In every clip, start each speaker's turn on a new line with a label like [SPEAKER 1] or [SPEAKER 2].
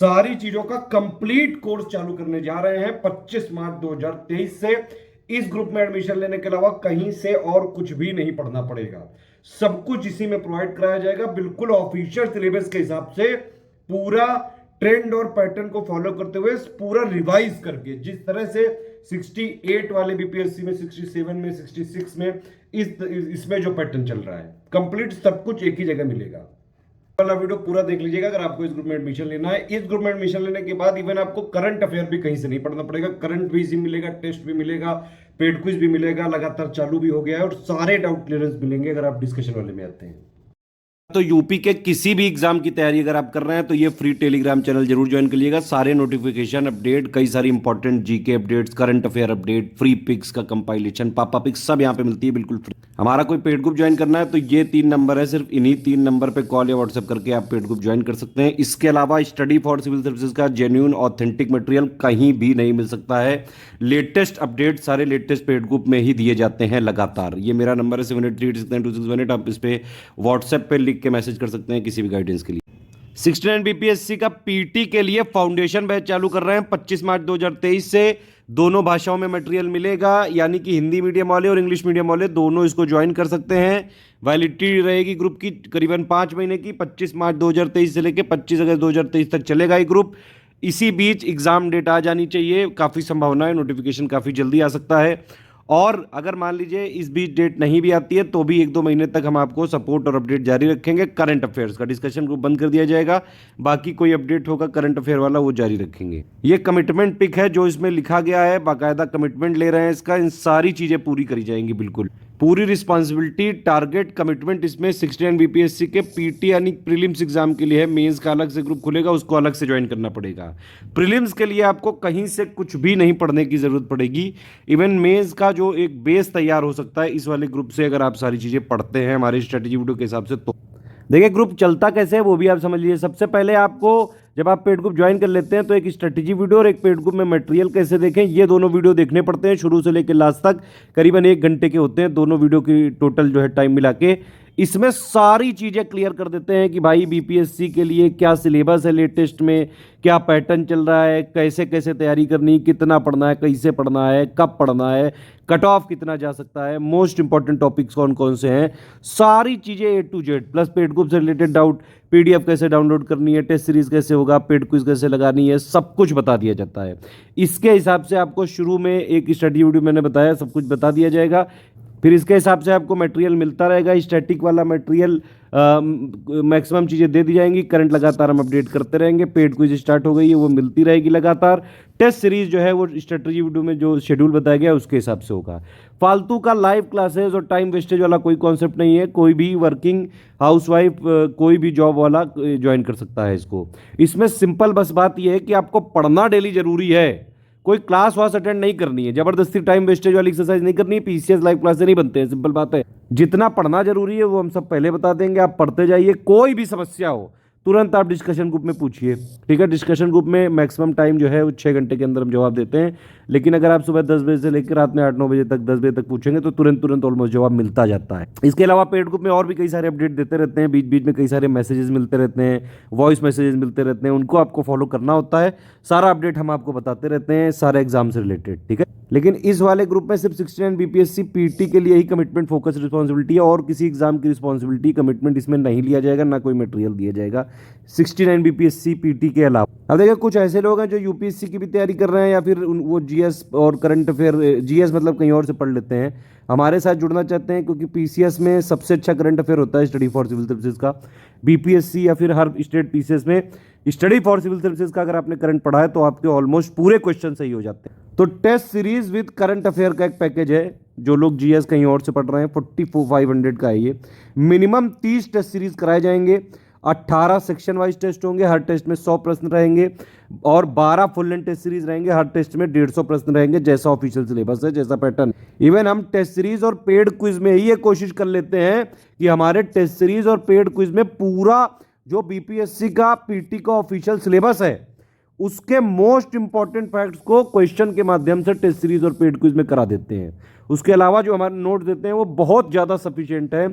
[SPEAKER 1] सारी चीजों का कंप्लीट कोर्स चालू करने जा रहे हैं 25 मार्च 2023 से। इस ग्रुप में एडमिशन लेने के अलावा कहीं से और कुछ भी नहीं पढ़ना पड़ेगा, सब कुछ इसी में प्रोवाइड कराया जाएगा, बिल्कुल ऑफिशियल सिलेबस के हिसाब से, पूरा ट्रेंड और पैटर्न को फॉलो करते हुए पूरा रिवाइज करके। जिस तरह से 68 वाले बीपीएससी में, 67 में, 66 में, इसमें जो पैटर्न चल रहा है, कंप्लीट सब कुछ एक ही जगह मिलेगा। वाला वीडियो पूरा देख लीजिएगा अगर आपको इस ग्रुप में एडमिशन लेना है। इस ग्रुप में एडमिशन लेने के बाद इवन आपको करंट अफेयर भी कहीं से नहीं पढ़ना पड़ेगा, करंट भी इसी मिलेगा, टेस्ट भी मिलेगा, पेड क्विज भी मिलेगा, लगातार चालू भी हो गया है और सारे डाउट क्लियरेंस मिलेंगे अगर आप डिस्कशन वाले में आते हैं। तो यूपी के किसी भी एग्जाम की तैयारी अगर आप कर रहे हैं तो ये फ्री टेलीग्राम चैनल जरूर ज्वाइन करिएगा। सारे नोटिफिकेशन अपडेट, कई सारी important GK updates, current affair update, free picks का कंपाइलेशन, पापा पिक्स सब यहाँ पे मिलती है बिल्कुल फ्री। हमारा कोई पेड ग्रुप ज्वाइन करना है तो ये 3 नंबर है, सिर्फ इन्हीं 3 नंबर पे कॉल या व्हाट्सएप करके आप पेड ग्रुप ज्वाइन कर सकते हैं। इसके अलावा स्टडी फॉर सिविल सर्विसेज का जेन्युइन ऑथेंटिक मटेरियल कहीं भी नहीं मिल सकता है। लेटेस्ट अपडेट सारे लेटेस्ट पेड ग्रुप में ही दिए जाते हैं लगातार। ये मेरा नंबर है 7838692618, आप इस पे व्हाट्सएप पे लिख के मैसेज कर सकते हैं किसी भी गाइडेंस के लिए। 69 बीपीएससी का पीटी के लिए फाउंडेशन बैच चालू कर रहे हैं 25 मार्च 2023 से। दोनों भाषाओं में मटेरियल मिलेगा, यानी कि हिंदी मीडियम वाले और इंग्लिश मीडियम वाले दोनों इसको ज्वाइन कर सकते हैं। वैलिडिटी रहेगी ग्रुप की करीबन 5 महीने की, 25 मार्च 2023 से लेकर 25 अगस्त 2023 तक चलेगा ये ग्रुप। इसी बीच एग्जाम डेट आ जानी चाहिए, काफ़ी संभावना है, नोटिफिकेशन काफ़ी जल्दी आ सकता है। और अगर मान लीजिए इस बीच डेट नहीं भी आती है तो भी 1-2 महीने तक हम आपको सपोर्ट और अपडेट जारी रखेंगे। करंट अफेयर्स का डिस्कशन ग्रुप बंद कर दिया जाएगा, बाकी कोई अपडेट होगा करंट अफेयर वाला वो जारी रखेंगे। ये कमिटमेंट पिक है जो इसमें लिखा गया है, बाकायदा कमिटमेंट ले रहे हैं इसका, इन सारी चीज़ें पूरी करी जाएंगी, बिल्कुल पूरी रिस्पॉन्सिबिलिटी, टारगेट, कमिटमेंट इसमें 69 बीपीएससी के पीटी यानी प्रीलिम्स एग्जाम के लिए है। मेंस का अलग से ग्रुप खुलेगा, उसको अलग से ज्वाइन करना पड़ेगा। प्रीलिम्स के लिए आपको कहीं से कुछ भी नहीं पढ़ने की जरूरत पड़ेगी। इवन मेंस का जो एक बेस तैयार हो सकता है इस वाले ग्रुप से, अगर आप सारी चीजें पढ़ते हैं हमारी स्ट्रेटेजी वीडियो के हिसाब से। तो देखिए ग्रुप चलता कैसे है वो भी आप समझ लीजिए। सबसे पहले आपको जब आप पेड ग्रुप ज्वाइन कर लेते हैं तो एक स्ट्रेटेजी वीडियो और एक पेड ग्रुप में मटेरियल कैसे देखें, ये दोनों वीडियो देखने पड़ते हैं शुरू से लेकर लास्ट तक। करीबन 1 घंटे के होते हैं दोनों वीडियो की टोटल जो है टाइम मिला के। इसमें सारी चीज़ें क्लियर कर देते हैं कि भाई बीपीएससी के लिए क्या सिलेबस है, लेटेस्ट में क्या पैटर्न चल रहा है, कैसे कैसे तैयारी करनी, कितना पढ़ना है, कैसे पढ़ना है, कब पढ़ना है, कट ऑफ कितना जा सकता है, मोस्ट इंपॉर्टेंट टॉपिक्स कौन कौन से हैं, सारी चीज़ें A to Z, plus paid group से रिलेटेड डाउट, पीडीएफ कैसे डाउनलोड करनी है, टेस्ट सीरीज कैसे होगा, पेड क्विज कैसे लगानी है, सब कुछ बता दिया जाता है। इसके हिसाब से आपको शुरू में एक स्टडी वीडियो मैंने बताया, सब कुछ बता दिया जाएगा। फिर इसके हिसाब से आपको मटेरियल मिलता रहेगा, स्टैटिक वाला मटेरियल मैक्सिमम चीज़ें दे दी जाएंगी। करंट लगातार हम अपडेट करते रहेंगे। पेड क्विज स्टार्ट हो गई है, वो मिलती रहेगी लगातार। टेस्ट सीरीज जो है वो स्ट्रेटजी वीडियो में जो शेड्यूल बताया गया है उसके हिसाब से होगा। फालतू का लाइव क्लासेस और टाइम वेस्टेज वाला कोई कॉन्सेप्ट नहीं है। कोई भी वर्किंग हाउसवाइफ, कोई भी जॉब वाला ज्वाइन कर सकता है इसको। इसमें सिंपल बस बात यह है कि आपको पढ़ना डेली जरूरी है, कोई क्लास वास अटेंड नहीं करनी है, जबरदस्ती टाइम वेस्टेज वाली एक्सरसाइज नहीं करनी है, पीसीएस लाइव क्लास से नहीं बनते हैं, सिंपल बात है। जितना पढ़ना जरूरी है वो हम सब पहले बता देंगे, आप पढ़ते जाइए। कोई भी समस्या हो तुरंत आप डिस्कशन ग्रुप में पूछिए, ठीक है। डिस्कशन ग्रुप में मैक्सिमम टाइम जो है वो 6 घंटे के अंदर हम जवाब देते हैं, लेकिन अगर आप सुबह 10 बजे से लेकर रात में 8-9 बजे तक, 10 बजे तक पूछेंगे तो तुरंत ऑलमोस्ट जवाब मिलता जाता है। इसके अलावा पेड ग्रुप में और भी कई सारे अपडेट देते रहते हैं, बीच बीच में कई सारे मैसेजेस मिलते रहते हैं, वॉइस मैसेजेस मिलते रहते हैं, उनको आपको फॉलो करना होता है। सारा अपडेट हम आपको बताते रहते हैं, सारे एग्जाम से रिलेटेड, ठीक है। लेकिन इस वाले ग्रुप में सिर्फ 69 बीपीएससी पीटी के लिए ही कमिटमेंट, फोकस, रिस्पॉन्सिबिलिटी है, और किसी एग्जाम की रिस्पॉन्सिबिलिटी, कमिटमेंट इसमें नहीं लिया जाएगा, ना कोई मटेरियल दिया जाएगा 69 बीपीएससी पीटी के अलावा। अब देखिए कुछ ऐसे लोग हैं जो यूपीएससी की भी तैयारी कर रहे हैं या फिर वो जीएस और करंट अफेयर, जीएस मतलब कहीं और से पढ़ लेते हैं, हमारे साथ जुड़ना चाहते हैं, क्योंकि पीसीएस में सबसे अच्छा करंट अफेयर होता है स्टडी फॉर सिविल सर्विसेज का। बीपीएससी या फिर हर स्टेट पीसीएस में स्टडी फॉर सिविल सर्विसेज का अगर आपने करंट पढ़ा है तो आपके ऑलमोस्ट पूरे क्वेश्चन सही हो जाते हैं। तो test series with current affair का एक पैकेज है, जो लोग जीएस कहीं और से पढ़ रहे हैं, 4500 का है ये। मिनिमम 30 टेस्ट सीरीज कराए जाएंगे, 18 सेक्शन वाइज टेस्ट होंगे, हर टेस्ट में 100 प्रश्न रहेंगे, और 12 फुल लेंथ टेस्ट सीरीज रहेंगे, हर टेस्ट में 150 प्रश्न रहेंगे, जैसा ऑफिशियल सिलेबस है, जैसा पैटर्न। इवन हम टेस्ट सीरीज और पेड क्विज में ही ये कोशिश कर लेते हैं कि हमारे टेस्ट सीरीज और पेड क्विज में पूरा जो बीपीएससी का पीटी का ऑफिशियल सिलेबस है उसके मोस्ट इंपॉर्टेंट फैक्ट्स को क्वेश्चन के माध्यम से टेस्ट सीरीज और पेड क्विज में करा देते हैं। उसके अलावा जो हमारे नोट देते हैं वो बहुत ज़्यादा सफिशिएंट है।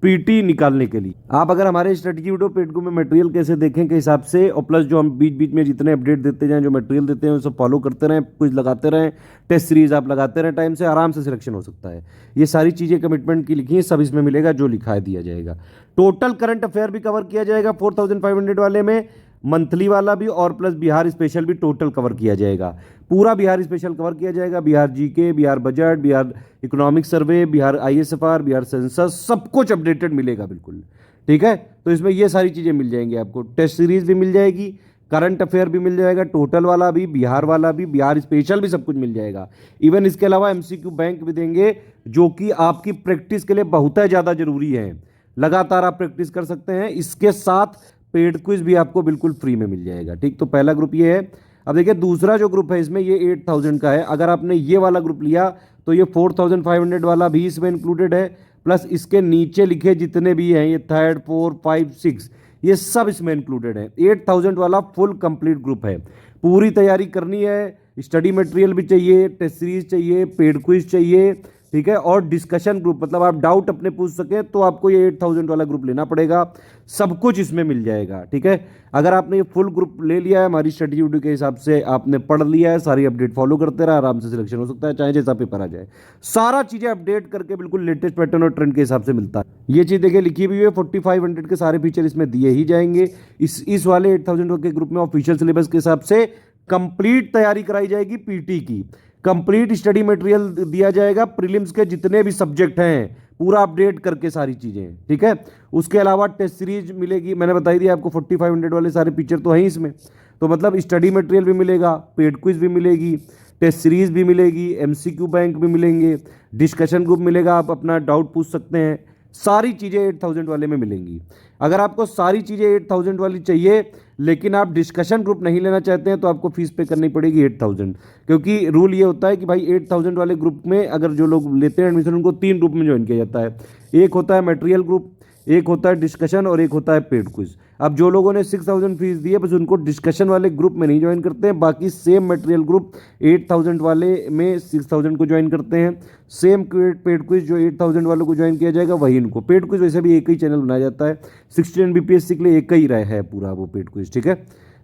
[SPEAKER 1] पीटी निकालने के लिए। आप अगर हमारे स्ट्रेटजी वीडियो पेड ग्रुप में मटेरियल कैसे देखें के हिसाब से, और प्लस जो हम बीच बीच में जितने अपडेट देते जाएं, जो मटेरियल देते हैं वो सब फॉलो करते रहें, कुछ लगाते रहें, टेस्ट सीरीज आप लगाते रहें, टाइम से आराम से सिलेक्शन हो सकता है। ये सारी चीज़ें कमिटमेंट की लिखी हैं, सब इसमें मिलेगा, जो लिखा है दिया जाएगा। टोटल करंट अफेयर भी कवर किया जाएगा 4500 वाले में, मंथली वाला भी और प्लस बिहार स्पेशल भी टोटल कवर किया जाएगा। पूरा बिहार स्पेशल कवर किया जाएगा, Bihar GK, Bihar budget, Bihar economic survey, Bihar ISFR, Bihar census, सब कुछ अपडेटेड मिलेगा बिल्कुल। ठीक है, तो इसमें ये सारी चीज़ें मिल जाएंगी आपको। टेस्ट सीरीज भी मिल जाएगी, करंट अफेयर भी मिल जाएगा, टोटल वाला भी, बिहार वाला भी, बिहार स्पेशल भी, सब कुछ मिल जाएगा। इवन इसके अलावा एमसीक्यू बैंक भी देंगे, जो कि आपकी प्रैक्टिस के लिए बहुत ही ज़्यादा जरूरी है। लगातार आप प्रैक्टिस कर सकते हैं। इसके साथ पेड क्विज भी आपको बिल्कुल फ्री में मिल जाएगा। ठीक, तो पहला ग्रुप ये है। अब देखिए दूसरा जो ग्रुप है इसमें, ये 8000 का है। अगर आपने ये वाला ग्रुप लिया तो ये 4500 वाला भी इसमें इंक्लूडेड है, प्लस इसके नीचे लिखे जितने भी हैं, ये 3, 4, 5, 6, ये सब इसमें इंक्लूडेड है। 8000 वाला फुल कंप्लीट ग्रुप है। पूरी तैयारी करनी है, स्टडी मटेरियल भी चाहिए, टेस्ट सीरीज चाहिए, पेड क्विज चाहिए, ठीक है, और डिस्कशन ग्रुप, मतलब आप डाउट अपने पूछ सकें तो आपको ये 8000 वाला ग्रुप लेना पड़ेगा। सब कुछ इसमें मिल जाएगा। ठीक है, अगर आपने ये फुल ग्रुप ले लिया है, हमारी स्टडी वीडियो के हिसाब से आपने पढ़ लिया है, सारी अपडेट फॉलो करते रहे, आराम से सिलेक्शन हो सकता है, चाहे जैसा पेपर आ जाए। सारा चीज़ें अपडेट करके बिल्कुल लेटेस्ट पैटर्न और ट्रेंड के हिसाब से मिलता है। ये चीज़ देखिए लिखी हुई है, 4500 के सारे फीचर इसमें दिए ही जाएंगे। इस वाले 8000 के ग्रुप में ऑफिशियल सिलेबस के हिसाब से कंप्लीट तैयारी कराई जाएगी पीटी की, कंप्लीट स्टडी मटेरियल दिया जाएगा, प्रीलिम्स के जितने भी सब्जेक्ट हैं पूरा अपडेट करके सारी चीज़ें। ठीक है, उसके अलावा टेस्ट सीरीज मिलेगी, मैंने बताई दी आपको 4500 वाले सारे फीचर तो हैं इसमें। तो मतलब स्टडी मटेरियल भी मिलेगा, पेड क्विज भी मिलेगी, टेस्ट सीरीज भी मिलेगी, एमसीक्यू बैंक भी मिलेंगे, डिस्कशन ग्रुप मिलेगा, आप अपना डाउट पूछ सकते हैं। सारी चीज़ें 8000 वाले में मिलेंगी। अगर आपको सारी चीज़ें 8000 वाली चाहिए लेकिन आप डिस्कशन ग्रुप नहीं लेना चाहते हैं तो आपको फीस पे करनी पड़ेगी 8000, क्योंकि रूल ये होता है कि भाई 8000 वाले ग्रुप में अगर जो लोग लेते हैं एडमिशन, उनको 3 ग्रुप में ज्वाइन किया जाता है। एक होता है मटेरियल ग्रुप, एक होता है डिस्कशन और एक होता है पेड क्विज। अब जो लोगों ने 6000 फीस दी है बस उनको डिस्कशन वाले ग्रुप में नहीं ज्वाइन करते हैं, बाकी सेम मटेरियल ग्रुप 8000 वाले में 6000 को ज्वाइन करते हैं। सेम पेड क्विज जो 8000 वालों को ज्वाइन किया जाएगा वही इनको। पेड क्विज वैसे भी एक ही चैनल बनाया जाता है, 16 बीपीएससी के लिए एक ही रहा है पूरा वो पेड क्विज। ठीक है,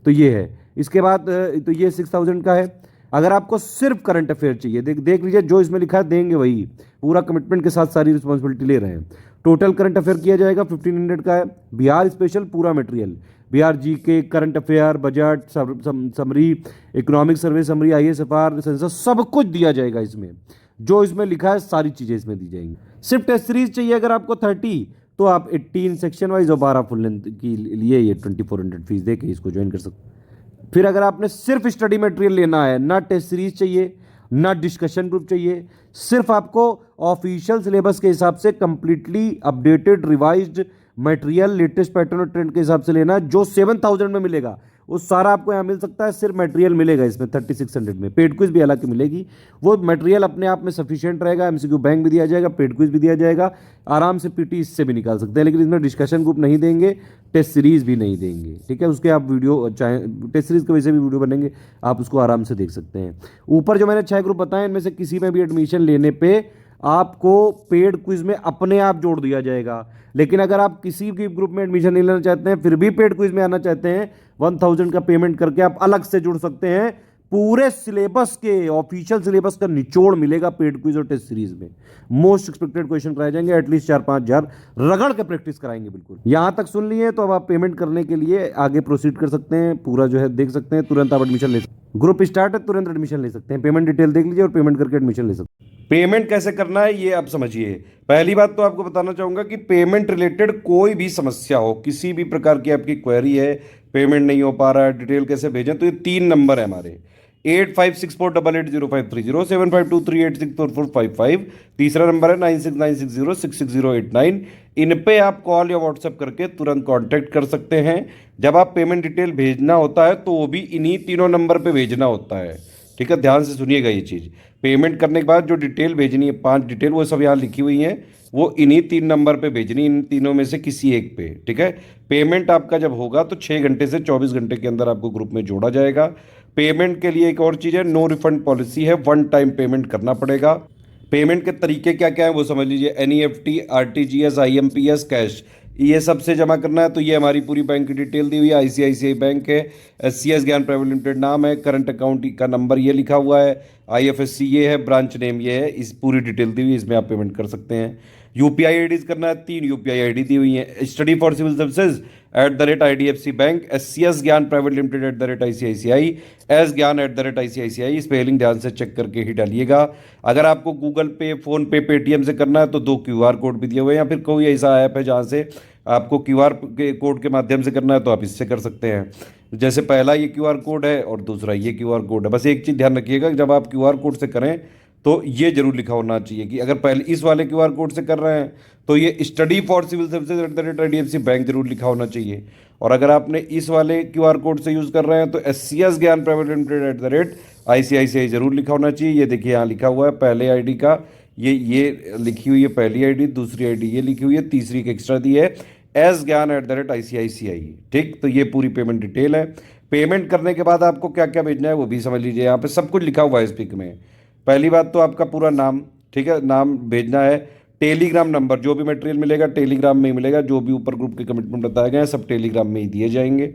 [SPEAKER 1] तो ये है। इसके बाद तो ये 6000 का है। अगर आपको सिर्फ करंट अफेयर चाहिए, देख लीजिए जो इसमें लिखा है देंगे वही, पूरा कमिटमेंट के साथ सारी रिस्पॉन्सिबिलिटी ले रहे हैं। टोटल करंट अफेयर किया जाएगा 1500 का है। बिहार स्पेशल पूरा material, Bihar GK, current affair, budget summary, economic survey summary, ISFR, census, सब कुछ दिया जाएगा इसमें। जो इसमें लिखा है सारी चीज़ें इसमें दी जाएंगी। सिर्फ टेस्ट सीरीज चाहिए अगर आपको 30, तो आप 18 सेक्शन वाइज और 12 फुल लेंथ के लिए ये 2400 फीस दे के इसको ज्वाइन कर सकते हैं। फिर अगर आपने सिर्फ स्टडी मटेरियल लेना है, ना टेस्ट सीरीज चाहिए ना डिस्कशन ग्रुप चाहिए, सिर्फ आपको ऑफिशियल सिलेबस के हिसाब से completely updated revised material latest pattern और ट्रेंड के हिसाब से लेना है, जो 7000 में मिलेगा वो सारा आपको यहाँ मिल सकता है। सिर्फ मटेरियल मिलेगा इसमें 3600 में, पेड क्विज भी हालांकि मिलेगी, वो मटेरियल अपने आप में सफिशिएंट रहेगा। एमसीक्यू बैंक भी दिया जाएगा, पेड क्विज भी दिया जाएगा, आराम से पीटी इससे भी निकाल सकते हैं। लेकिन इसमें डिस्कशन ग्रुप नहीं देंगे, टेस्ट सीरीज भी नहीं देंगे। ठीक है, उसके आप वीडियो चाहे टेस्ट सीरीज के वैसे भी वीडियो बनेंगे, आप उसको आराम से देख सकते हैं। ऊपर जो मैंने 6 ग्रुप बताए इनमें से किसी में भी एडमिशन लेने पे आपको पेड क्विज में अपने आप जोड़ दिया जाएगा। लेकिन अगर आप किसी भी ग्रुप में एडमिशन नहीं लेना चाहते हैं, फिर भी पेड क्विज में आना चाहते हैं, 1000 का पेमेंट करके आप अलग से जुड़ सकते हैं। पूरे सिलेबस के ऑफिशियल सिलेबस का निचोड़ मिलेगा पेड क्विज और टेस्ट सीरीज में। मोस्ट एक्सपेक्टेड क्वेश्चन कराए जाएंगे, एटलीस्ट 4-5 हजार रगड़ के प्रैक्टिस कराएंगे बिल्कुल। यहां तक सुन लिए तो अब आप पेमेंट करने के लिए आगे प्रोसीड कर सकते हैं। पूरा जो है देख सकते हैं, तुरंत आप एडमिशन ले सकते हैं। ग्रुप स्टार्ट है, तुरंत एडमिशन ले सकते हैं। पेमेंट डिटेल देख लीजिए और पेमेंट करके एडमिशन ले सकते हैं। पेमेंट कैसे करना है ये आप समझिए। पहली बात तो आपको बताना चाहूंगा कि पेमेंट रिलेटेड कोई भी समस्या हो, किसी भी प्रकार की आपकी क्वेरी है, पेमेंट नहीं हो पा रहा है, डिटेल कैसे भेजें, तो ये 3 नंबर है हमारे, 8564880530, 7523864455। तीसरा नंबर है 9696066089। इन पे आप कॉल या व्हाट्सएप करके तुरंत कांटेक्ट कर सकते हैं। जब आप पेमेंट डिटेल भेजना होता है तो वो भी इन्हीं तीनों नंबर पे भेजना होता है। ठीक है, ध्यान से सुनिएगा ये चीज़। पेमेंट करने के बाद जो डिटेल भेजनी है, 5 डिटेल, वो सब यहाँ लिखी हुई हैं, वो इन्हीं 3 नंबर पे भेजनी, इन तीनों में से किसी एक पे। ठीक है, पेमेंट आपका जब होगा तो 6 घंटे से 24 घंटे के अंदर आपको ग्रुप में जोड़ा जाएगा। पेमेंट के लिए एक और चीज़ है, नो रिफंड पॉलिसी है, 1 टाइम पेमेंट करना पड़ेगा। पेमेंट के तरीके क्या क्या है वो समझ लीजिए। NEFT, RTGS, IMPS, कैश, ये सबसे जमा करना है। तो ये हमारी पूरी बैंक की डिटेल दी हुई है। ICICI बैंक है, SCS ज्ञान प्राइवेट लिमिटेड नाम है, करंट अकाउंट का नंबर ये लिखा हुआ है, IFSC ये है, ब्रांच नेम ये है, इस पूरी डिटेल दी हुई है, इसमें आप पेमेंट कर सकते हैं। UPI आईडीज करना है, 3 UPI आईडी दी हुई है। Study for civil services @IDFC bank, SCS ज्ञान प्राइवेट लिमिटेड @ICICI, एस ज्ञान @ICICI, स्पेलिंग ध्यान से चेक करके ही डालिएगा। अगर आपको गूगल पे, फोन पे, पेटीएम से करना है तो 2 QR कोड भी दिए हुए हैं, या फिर कोई ऐसा ऐप है जहाँ से आपको QR के कोड के माध्यम से करना है तो आप इससे कर सकते हैं। जैसे पहला ये QR कोड है और दूसरा ये QR कोड है। बस एक चीज़ ध्यान रखिएगा, जब आप QR कोड से करें तो ये जरूर लिखा होना चाहिए कि अगर पहले इस वाले QR कोड से कर रहे हैं तो ये study for civil services @IDFC bank जरूर लिखा होना चाहिए। और अगर आपने इस वाले QR कोड से यूज़ कर रहे हैं तो SCS ज्ञान प्राइवेट लिमिटेड @ICICI जरूर लिखा होना चाहिए। ये देखिए यहाँ लिखा हुआ है पहले आईडी का, ये लिखी हुई है पहली आईडी, दूसरी आईडी ये लिखी हुई है, तीसरी एक एक्स्ट्रा दी है, एस ज्ञान @ICICI। ठीक, तो ये पूरी पेमेंट डिटेल है। पेमेंट करने के बाद आपको क्या क्या भेजना है वो भी समझ लीजिए। यहाँ पे सब कुछ लिखा हुआ है इस पिक में। पहली बात तो आपका पूरा नाम, ठीक है, नाम भेजना है। टेलीग्राम नंबर, जो भी मटेरियल मिलेगा टेलीग्राम में ही मिलेगा, जो भी ऊपर ग्रुप के कमिटमेंट बताए गए हैं सब टेलीग्राम में ही दिए जाएंगे।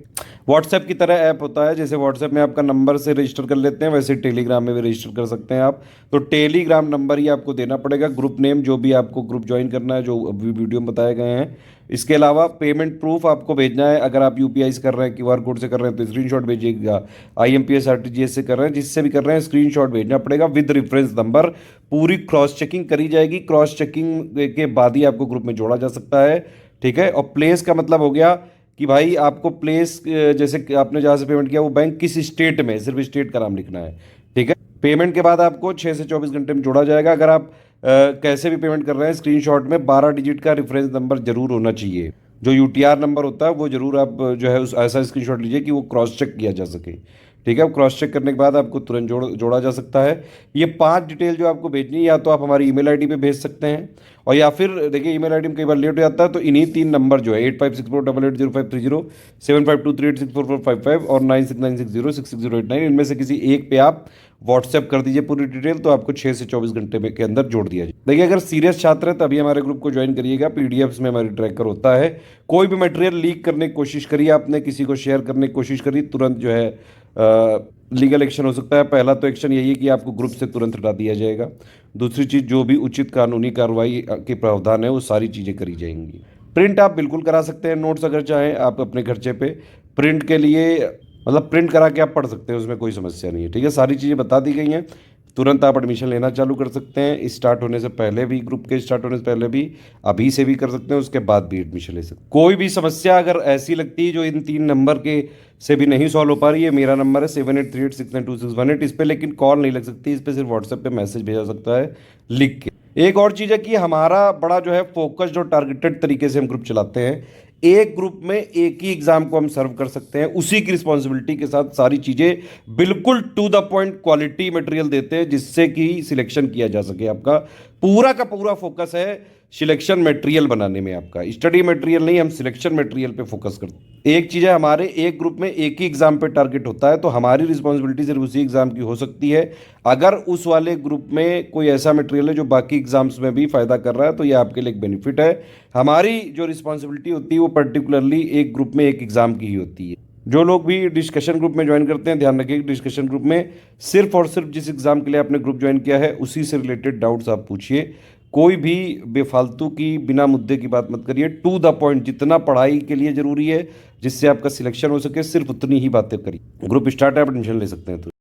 [SPEAKER 1] व्हाट्सएप की तरह ऐप होता है, जैसे व्हाट्सएप में आपका नंबर से रजिस्टर कर लेते हैं वैसे टेलीग्राम में भी रजिस्टर कर सकते हैं आप। तो टेलीग्राम नंबर ही आपको देना पड़ेगा, ग्रुप नेम जो भी आपको ग्रुप ज्वाइन करना है, जो अभी वीडियो में बताए गए हैं। इसके अलावा पेमेंट प्रूफ आपको भेजना है। अगर आप UPI से कर रहे हैं, QR कोड से कर रहे हैं तो स्क्रीनशॉट भेजिएगा। IMPS RTGS से कर रहे हैं, जिससे भी कर रहे हैं स्क्रीनशॉट भेजना पड़ेगा विद रेफरेंस नंबर। पूरी क्रॉस चेकिंग करी जाएगी, क्रॉस चेकिंग के बाद ही आपको ग्रुप में जोड़ा जा सकता है। ठीक है, और प्लेस का मतलब हो गया कि भाई आपको प्लेस, जैसे आपने जहाँ से पेमेंट किया वो बैंक किस स्टेट में, सिर्फ स्टेट का नाम लिखना है। ठीक है, पेमेंट के बाद आपको 6 से 24 घंटे में जोड़ा जाएगा। अगर आप कैसे भी पेमेंट कर रहे हैं, स्क्रीनशॉट में 12 डिजिट का रेफरेंस नंबर जरूर होना चाहिए। जो UTR नंबर होता है वो जरूर आप जो है उस ऐसा स्क्रीनशॉट लीजिए कि वो क्रॉस चेक किया जा सके। ठीक है, क्रॉस चेक करने के बाद आपको तुरंत जोड़ा जा सकता है। ये 5 डिटेल जो आपको भेजनी है, या तो आप हमारी ईमेल आईडी पे भेज सकते हैं, और या फिर देखिए ईमेल आईडी में कई बार लेट हो जाता है, तो इन्हीं 3 नंबर जो है 8564880530, 7523864455 और 9696066089, इनमें से किसी एक पे आप व्हाट्सएप कर दीजिए पूरी डिटेल, तो आपको 6 से 24 घंटे के अंदर जोड़ दिया जाए। देखिए अगर सीरियस छात्र है तभी हमारे ग्रुप को ज्वाइन करिएगा। PDFs में हमारी ट्रैकर होता है। कोई भी मटेरियल लीक करने की कोशिश करिए, आपने किसी को शेयर करने की कोशिश करी, तुरंत जो है लीगल एक्शन हो सकता है। पहला तो एक्शन यही है कि आपको ग्रुप से तुरंत हटा दिया जाएगा। दूसरी चीज़, जो भी उचित कानूनी कार्रवाई के प्रावधान है वो सारी चीज़ें करी जाएंगी। प्रिंट आप बिल्कुल करा सकते हैं नोट्स, अगर चाहें आप अपने खर्चे पे। प्रिंट के लिए मतलब प्रिंट करा के आप पढ़ सकते हैं, उसमें कोई समस्या नहीं है। ठीक है, सारी चीज़ें बता दी गई हैं। तुरंत आप एडमिशन लेना चालू कर सकते हैं, स्टार्ट होने से पहले भी, ग्रुप के स्टार्ट होने से पहले भी, अभी से भी कर सकते हैं, उसके बाद भी एडमिशन ले सकते हैं। कोई भी समस्या अगर ऐसी लगती है जो इन 3 नंबर के से भी नहीं सॉल्व हो पा रही है, मेरा नंबर है 7838692618, इस पर लेकिन कॉल नहीं लग सकती, इस पर सिर्फ व्हाट्सएप पे मैसेज भेजा सकता है लिख के। एक और चीज़ है कि हमारा बड़ा जो है फोकस्ड और टारगेटेड तरीके से हम ग्रुप चलाते हैं। एक ग्रुप में एक ही एग्जाम को हम सर्व कर सकते हैं, उसी की रिस्पॉन्सिबिलिटी के साथ सारी चीज़ें बिल्कुल to the point quality material देते हैं, जिससे कि सिलेक्शन किया जा सके। आपका पूरा का पूरा फोकस है सिलेक्शन मटेरियल बनाने में, आपका स्टडी मटेरियल नहीं, हम सिलेक्शन मटेरियल पे फोकस करते हैं। एक चीज़ है, हमारे एक ग्रुप में एक ही एग्जाम पे टारगेट होता है, तो हमारी रिस्पॉन्सिबिलिटी सिर्फ उसी एग्जाम की हो सकती है। अगर उस वाले ग्रुप में कोई ऐसा मटेरियल है जो बाकी एग्जाम्स में भी फायदा कर रहा है तो ये आपके लिए एक बेनिफिट है। हमारी जो रिस्पॉन्सिबिलिटी होती है वो पर्टिकुलरली एक ग्रुप में एक एग्जाम की ही होती है। जो लोग भी डिस्कशन ग्रुप में ज्वाइन करते हैं, ध्यान रखिए डिस्कशन ग्रुप में सिर्फ और सिर्फ जिस एग्जाम के लिए आपने ग्रुप ज्वाइन किया है उसी से रिलेटेड डाउट्स आप पूछिए। कोई भी बेफालतू की बिना मुद्दे की बात मत करिए, टू द पॉइंट, जितना पढ़ाई के लिए जरूरी है जिससे आपका सिलेक्शन हो सके सिर्फ उतनी ही बातें करिए। ग्रुप स्टार्ट है, आप एडमिशन ले सकते हैं। तो